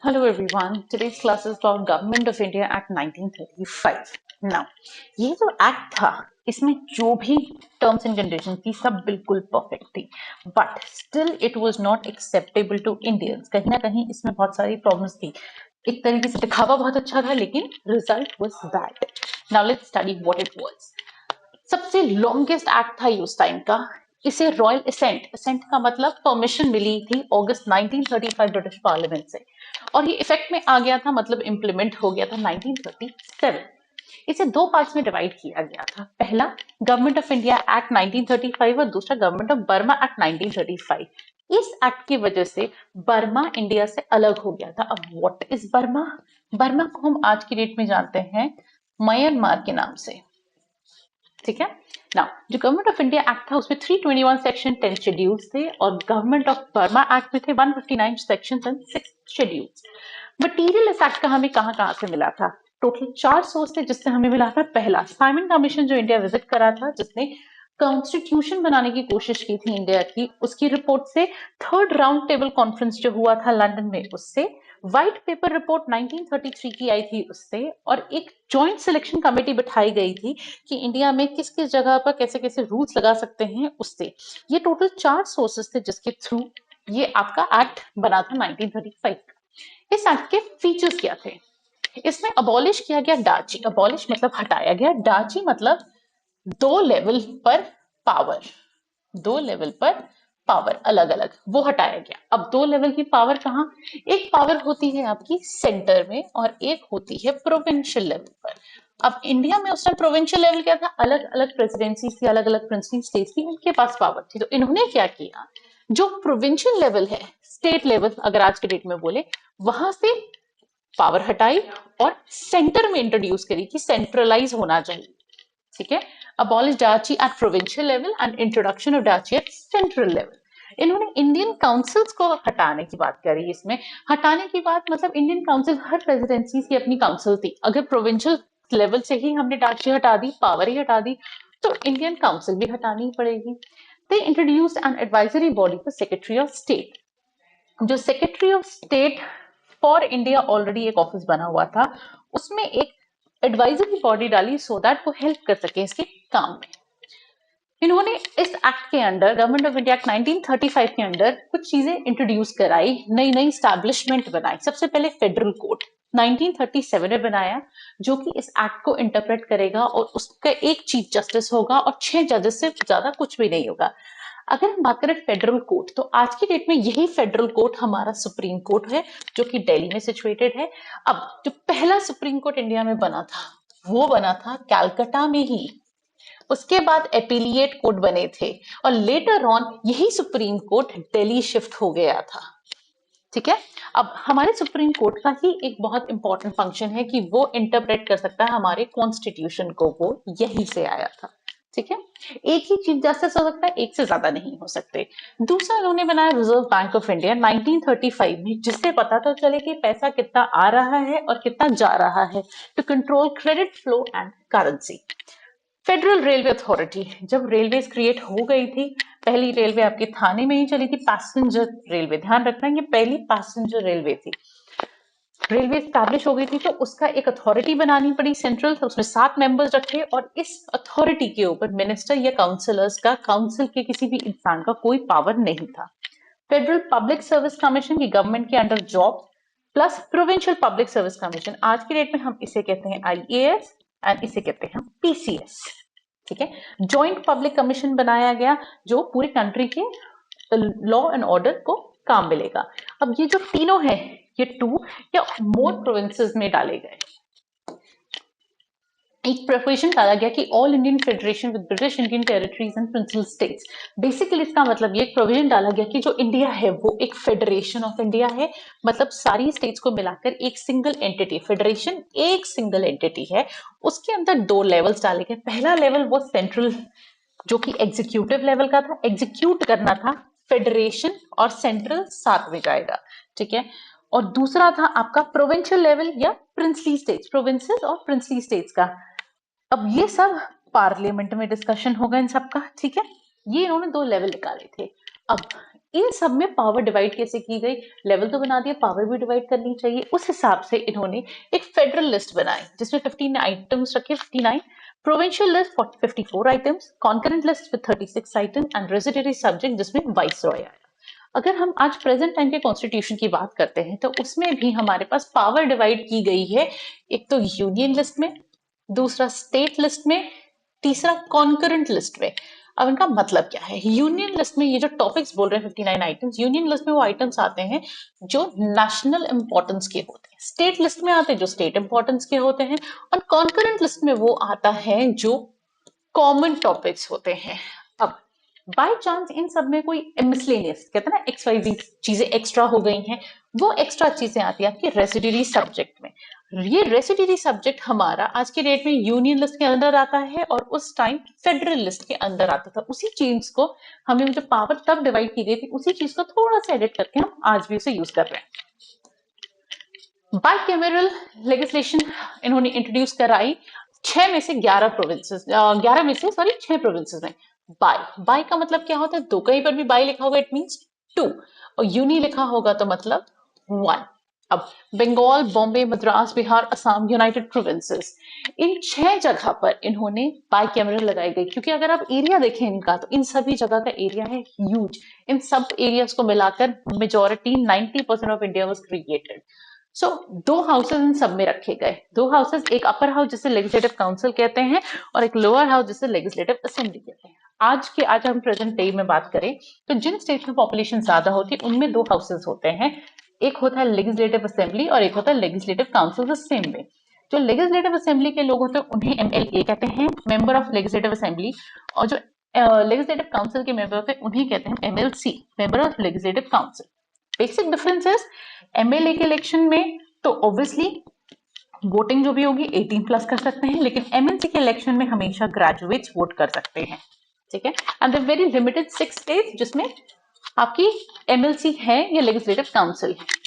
Hello everyone. Today's class is about Government of India Act 1935. Now, ये जो act था इसमें जो भी टर्म्स एंड कंडीशन थी सब बिल्कुल परफेक्ट थी, but still it was not acceptable to Indians. कहीं ना कहीं इसमें बहुत सारी प्रॉब्लम्स थी. एक तरीके से दिखावा बहुत अच्छा था लेकिन result was bad. Now let's study what it was. सबसे लॉन्गेस्ट एक्ट था ये उस टाइम का. इसे रॉयल असेंट, असेंट का मतलब परमिशन मिली थी अगस्त 1935 ब्रिटिश पार्लियामेंट से, और ये इफेक्ट में आ गया था, मतलब इम्प्लीमेंट हो गया था 1937. इसे दो पार्ट्स में डिवाइड किया गया था. पहला गवर्नमेंट ऑफ इंडिया एक्ट 1935 और दूसरा गवर्नमेंट ऑफ बर्मा एक्ट 1935. इस एक्ट की वजह से बर्मा इंडिया से अलग हो गया था. अब व्हाट इज बर्मा? बर्मा को हम आज की डेट में जानते हैं म्यांमार के नाम से. ठीक है. नाउ जो गवर्नमेंट ऑफ इंडिया एक्ट था उसमें 321 सेक्शन 10 शेड्यूल्स थे, और गवर्नमेंट ऑफ बर्मा एक्ट में थे 159 सेक्शन एंड 6 शेड्यूल्स. मटीरियल इस एक्ट का हमें कहां कहां से मिला था? टोटल 4 सोर्स थे जिससे हमें मिला था. पहला, साइमन कमीशन जो इंडिया विजिट करा था, जिसने कॉन्स्टिट्यूशन बनाने की कोशिश की थी इंडिया की, उसकी रिपोर्ट से. थर्ड राउंड टेबल कॉन्फ्रेंस जो हुआ था लंदन में, उससे. व्हाइट पेपर रिपोर्ट 1933 की आई थी, उससे. और एक जॉइंट सिलेक्शन कमेटी बिठाई गई थी कि इंडिया में किस किस जगह पर कैसे कैसे रूल्स लगा सकते हैं, उससे. ये टोटल 4 सोर्सेस थे जिसके थ्रू ये आपका एक्ट बना था 1935 का. इस एक्ट के फीचर्स क्या थे? इसमें अबॉलिश किया गया डाची. अबॉलिश मतलब हटाया गया, डाची मतलब दो लेवल पर पावर. दो लेवल पर पावर अलग अलग, वो हटाया गया. अब दो लेवल की पावर कहाँ? एक पावर होती है आपकी सेंटर में और एक होती है प्रोविंशियल लेवल पर. अब इंडिया में उस टाइम प्रोविंशियल लेवल क्या था? अलग अलग प्रेसिडेंसी थी, अलग अलग प्रिंसिपल स्टेट्स थी, उनके पास पावर थी. तो इन्होंने क्या किया, जो प्रोविंशियल लेवल है, स्टेट लेवल अगर आज के डेट में बोले, वहां से पावर हटाई और सेंटर में इंट्रोड्यूस करी कि सेंट्रलाइज होना चाहिए. ठीक है. Abolish diarchy at provincial level and introduction of diarchy at central level. इन्होंने इंडियन काउंसिल्स को हटाने की बात करी. इसमें हटाने की बात मतलब इंडियन काउंसिल, हर प्रेसिडेंसी की अपनी काउंसिल थी. अगर प्रोविंशियल लेवल से ही हमने डाची हटा दी, पावर ही हटा दी, तो इंडियन काउंसिल भी हटानी ही पड़ेगी. They introduced an advisory body for secretary of state. जो secretary of state for India already एक ऑफिस बना हुआ था, उसमें एक एडवाइजरी बॉडी डाली सो दैट वो हेल्प कर सके इसके काम में. इन्होंने इस एक्ट के under, government of India act 1935 के अंडर कुछ चीजें इंट्रोड्यूस कराई, नई नई स्टैब्लिशमेंट बनाई. सबसे पहले फेडरल कोर्ट 1937 में बनाया, जो कि इस एक्ट को इंटरप्रेट करेगा, और उसका एक चीफ जस्टिस होगा और 6 जजेस से ज्यादा कुछ भी नहीं होगा. अगर हम बात करें फेडरल कोर्ट, तो आज की डेट में यही फेडरल कोर्ट हमारा सुप्रीम कोर्ट है, जो कि दिल्ली में सिचुएटेड है. अब जो पहला सुप्रीम कोर्ट इंडिया में बना था, वो बना था कैलकाटा में ही. उसके बाद एपीलिएट कोर्ट बने थे, और लेटर ऑन यही सुप्रीम कोर्ट दिल्ली शिफ्ट हो गया था. ठीक है. अब हमारे सुप्रीम कोर्ट का ही एक बहुत इंपॉर्टेंट फंक्शन है कि वो इंटरप्रेट कर सकता है हमारे कॉन्स्टिट्यूशन को, वो यहीं से आया था. ठीक है. एक ही चीफ जस्टिस हो सकता है, एक से ज्यादा नहीं हो सकते. दूसरा इन्होंने बनाया रिजर्व बैंक ऑफ इंडिया 1935 में, जिससे पता तो चले कि पैसा कितना आ रहा है और कितना जा रहा है, to control credit flow and currency. Federal railway authority, जब रेलवे क्रिएट हो गई थी, पहली रेलवे आपके थाने में ही चली थी, पैसेंजर रेलवे. ध्यान रखना, ये पहली पैसेंजर रेलवे थी. रेलवे स्टैब्लिश हो गई थी, तो उसका एक अथॉरिटी बनानी पड़ी सेंट्रल, तो उसमें 7 मेंबर्स रखे, और इस अथॉरिटी के ऊपर मिनिस्टर या काउंसिलर्स का, काउंसिल के किसी भी इंसान का कोई पावर नहीं था. फेडरल पब्लिक सर्विस कमीशन की गवर्नमेंट के under job, plus provincial public service commission, आज की डेट में हम इसे कहते हैं आईएएस, एंड इसे कहते हैं पीसीएस. ठीक है. जॉइंट पब्लिक कमीशन बनाया गया, जो पूरी कंट्री के लॉ एंड ऑर्डर को काम मिलेगा. अब ये जो तीनों है, ये 2 या मोर प्रोविंसेस में डाले गए. एक प्रोविजन डाला गया कि all Indian federation with British Indian territories and principal states. Basically इसका मतलब ये, एक प्रोविजन डाला गया कि जो इंडिया है वो एक फेडरेशन ऑफ इंडिया है, मतलब सारी स्टेट्स को मिलाकर एक सिंगल एंटिटी. फेडरेशन एक सिंगल एंटिटी है. उसके अंदर 2 लेवल्स डाले गए. पहला लेवल वो सेंट्रल, जो कि एग्जीक्यूटिव लेवल का था, एग्जीक्यूट करना था. फेडरेशन और सेंट्रल साथ में जाएगा. ठीक है. और दूसरा था आपका प्रोविंशियल लेवल या प्रिंसली स्टेट्स, प्रोविंसेस और प्रिंसली स्टेट्स का. अब ये सब पार्लियामेंट में डिस्कशन होगा इन सबका. ठीक है. ये इन्होंने 2 लेवल निकाले थे. अब इन सब में पावर डिवाइड कैसे की गई, लेवल तो बना दिया, पावर भी डिवाइड करनी चाहिए। उस हिसाब से इन्होंने एक फेडरल लिस्ट बनाई जिसमें 15 आइटम्स रखे, 59, provincial list 54 items, concurrent list with 36 item and residency subject जिसमें वाइसरॉय आया। अगर हम आज प्रेजेंट टाइम के कॉन्स्टिट्यूशन की बात करते हैं तो उसमें भी हमारे पास पावर डिवाइड की गई है, एक तो यूनियन लिस्ट में, दूसरा स्टेट लिस्ट में, तीसरा कॉन्करेंट लिस्ट में। अब इनका मतलब क्या है? यूनियन लिस्ट में ये जो टॉपिक्स बोल रहे हैं 59 आइटम्स, यूनियन लिस्ट में वो आइटम्स आते हैं जो नेशनल इंपॉर्टेंस के होते हैं, स्टेट लिस्ट में आते हैं जो स्टेट इंपॉर्टेंस के होते हैं, और कॉन्करेंट लिस्ट में वो आता है जो कॉमन टॉपिक्स होते हैं। अब बाय चांस इन सब में कोई मिसलेनियस, कहते हैं ना XYZ चीजें एक्स्ट्रा हो गई हैं, वो एक्स्ट्रा चीजें आती है आपके रेसिडरी सब्जेक्ट में। ये रेसिडरी सब्जेक्ट हमारा आज के डेट में यूनियन लिस्ट के अंदर आता है और उस टाइम फेडरल लिस्ट के अंदर आता था। उसी चीज को हमें जो पावर तब डिवाइड की गई थी उसी चीज को थोड़ा सा एडिट करके हम आज भी उसे यूज कर रहे हैं। बाइकैमरल लेजिस्लेशन इन्होंने इंट्रोड्यूस कराई 6 में से 11 प्रोविंसेस, 11 में से सॉरी 6 प्रोविंसेस में। बाई, बाई का मतलब क्या होता है? दो, कहीं पर भी बाई लिखा होगा इट मींस 2, और यूनी लिखा होगा तो मतलब 1। अब बंगाल, बॉम्बे, मद्रास, बिहार, असम, यूनाइटेड प्रोविंसेस, इन 6 जगह पर इन्होंने बाई कैमरल लगाई गई, क्योंकि अगर आप एरिया देखें इनका तो इन सभी जगह का एरिया है ह्यूज। इन सब एरियाज को मिलाकर majority 90% of India was created. So दो हाउसेस इन सब में रखे गए, दो हाउसेस, एक अपर हाउस जिसे लेजिस्लेटिव काउंसिल कहते हैं और एक लोअर हाउस जिसे लेजिस्लेटिव असेंबली कहते हैं। आज हम प्रेजेंट डे में बात करें तो जिन स्टेट्स में पॉपुलेशन ज्यादा होती है उनमें दो हाउसेस होते हैं, एक होता है लेजिस्लेटिव असेंबली और एक होता है लेजिस्लेटिव काउंसिल। सेम वे जो लेजिस्लेटिव असेंबली के लोग होते हैं उन्हें MLA कहते हैं, मेंबर ऑफ लेजिस्लेटिव असेंबली, और जो लेजिस्लेटिव काउंसिल के मेंबर होते हैं उन्हें कहते हैं MLC, member of legislative council. Basic differences, MLA के इलेक्शन में तो ऑब्वियसली वोटिंग जो भी होगी 18 प्लस कर सकते हैं, लेकिन MLC के इलेक्शन में हमेशा ग्रेजुएट्स वोट कर सकते हैं, ठीक है। And the very limited 6 states जिसमें आपकी MLC है या लेजिस्लेटिव काउंसिल है।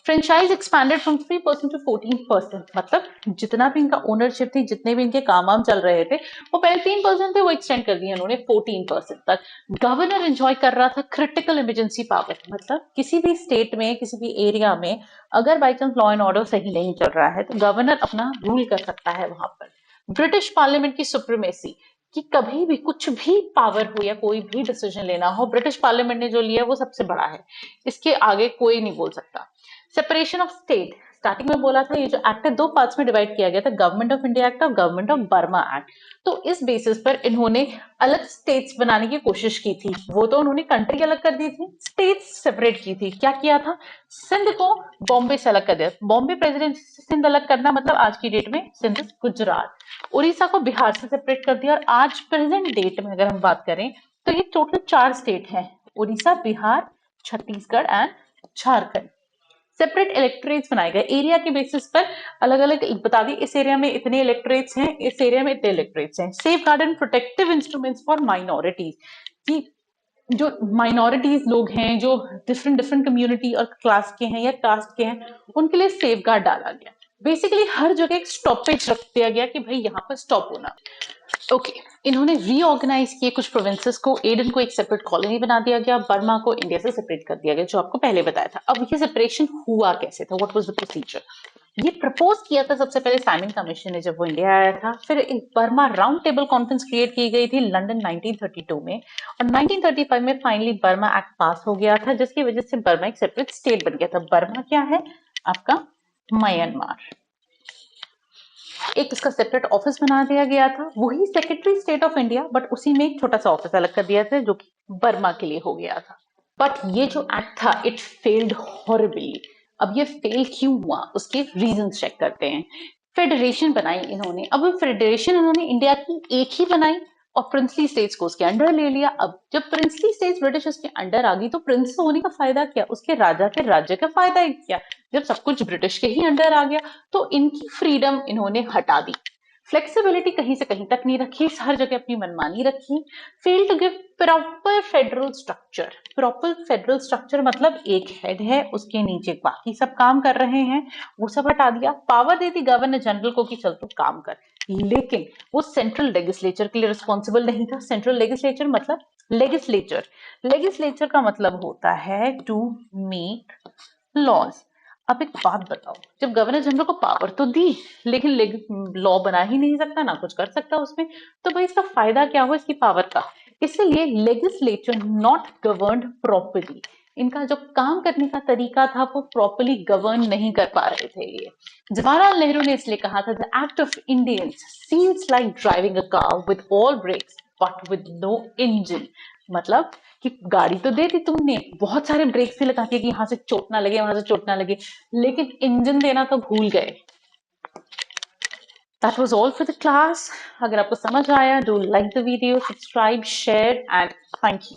फ्रेंचाइज एक्सपैंडेड फ्रॉम 3% टू 14%, मतलब जितना भी इनका ओनरशिप थी, जितने भी इनके काम वाम चल रहे थे वो पहले 3% थे, वो एक्सटेंड कर दिए उन्होंने 14% तक। गवर्नर एंजॉय कर रहा था क्रिटिकल इमरजेंसी पावर, मतलब किसी भी स्टेट में किसी भी एरिया में अगर by chance law and order सही नहीं चल रहा है तो गवर्नर अपना रूल कर सकता है वहां पर। ब्रिटिश पार्लियामेंट की सुप्रीमेसी, कि कभी भी कुछ भी पावर हो या कोई भी डिसीजन लेना हो, ब्रिटिश पार्लियामेंट ने जो लिया वो सबसे बड़ा है, इसके आगे कोई नहीं बोल सकता। सेपरेशन ऑफ स्टेट, स्टार्टिंग में बोला था ये जो एक्ट है दो पार्ट्स में डिवाइड किया गया था, गवर्नमेंट ऑफ इंडिया एक्ट और गवर्नमेंट ऑफ बर्मा एक्ट। तो इस बेसिस पर इन्होंने अलग स्टेट्स बनाने की कोशिश की थी, वो तो उन्होंने कंट्री अलग कर दी थी, स्टेट्स सेपरेट की थी। क्या किया था? सिंध को बॉम्बे से अलग कर दिया, बॉम्बे प्रेसिडेंसी से सिंध अलग करना मतलब आज की डेट में सिंध गुजरात। उड़ीसा को बिहार से सेपरेट कर दिया, और आज प्रेजेंट डेट में अगर हम बात करें तो ये टोटल 4 स्टेट हैं, Orissa, Bihar, Chhattisgarh and Jharkhand. Separate electorates बनाए गए एरिया के बेसिस पर, अलग अलग बता दी इस एरिया में इतने इलेक्टोरेट्स हैं, इस एरिया में इतने इलेक्टोरेट्स हैं। Safe guard and protective instruments for minorities, कि जो माइनॉरिटीज लोग हैं जो डिफरेंट डिफरेंट कम्युनिटी और क्लास के हैं या कास्ट के हैं उनके लिए सेफ गार्ड डाला गया। बेसिकली हर जगह एक स्टॉपेज रख दिया गया कि भाई यहाँ पर स्टॉप होना। ओके, इन्होंने रीऑर्गेनाइज किए कुछ प्रोविंसेस को, एडन को एक सेपरेट कॉलोनी बना दिया गया, बर्मा को इंडिया से सेपरेट कर दिया गया, जो आपको पहले बताया था। अब ये सेपरेशन हुआ कैसे था, व्हाट वाज द प्रोसीजर? ये प्रपोज किया था सबसे पहले साइमन कमीशन ने जब वो इंडिया आया था, फिर एक Burma round table conference create की गई थी लंदन 1932 में, और 1935 में फाइनली बर्मा एक्ट पास हो गया था, जिसकी वजह से बर्मा एक सेपरेट स्टेट बन गया था। बर्मा क्या है? आपका म्यांमार। एक इसका सेपरेट ऑफिस बना दिया गया था, वही secretary state of India, but उसी में एक छोटा सा ऑफिस अलग कर दिया था जो कि बर्मा के लिए हो गया था। बट ये जो एक्ट था इट फेल्ड हॉरिबली। अब ये फेल क्यों हुआ उसके रीजंस चेक करते हैं। फेडरेशन बनाई इन्होंने, अब फेडरेशन इन्होंने इंडिया की एक ही बनाई और प्रिंसली स्टेट्स को उसके अंडर ले लिया। अब जब प्रिंसली स्टेट्स ब्रिटिश के अंडर आ गई तो प्रिंस होने का फायदा क्या, उसके राजा के राज्य का फायदा ही क्या, जब सब कुछ ब्रिटिश के ही अंडर आ गया। तो इनकी फ्रीडम इन्होंने हटा दी, फ्लेक्सिबिलिटी कहीं से कहीं तक नहीं रखी, हर जगह अपनी मनमानी रखी। Fail to give proper federal structure. Proper federal structure मतलब एक हेड है, उसके नीचे बाकी सब काम कर रहे हैं, वो सब हटा दिया। पावर दे दी गवर्नर जनरल को कि चल तू काम कर, लेकिन वो सेंट्रल लेजिस्लेचर के लिए रिस्पॉन्सिबल नहीं था। सेंट्रल लेजिस्लेचर मतलब लेजिस्लेचर, लेजिस्लेचर का मतलब होता है टू मेक लॉज। अब एक बात बताओ, जब गवर्नर जनरल को पावर तो दी, लेकिन लॉ बना ही नहीं सकता, ना कुछ कर सकता उसमें, तो भाई इसका फायदा क्या हो इसकी पावर का। इसलिए लेजिस्लेचर नॉट गवर्न्ड प्रॉपरली, इनका जो काम करने का तरीका था वो प्रॉपरली गवर्न नहीं कर पा रहे थे ये। जवाहरलाल नेहरू ने इसलिए कहा था, the act of Indians seems like driving a car with all brakes but with no engine. मतलब कि गाड़ी तो दे दी तुमने, बहुत सारे ब्रेक भी लगा के कि यहाँ से चोट ना लगे वहां से चोट ना लगे, लेकिन इंजन देना तो भूल गए। That was all for the class. अगर आपको समझ आया, do like the video, subscribe, share and thank you.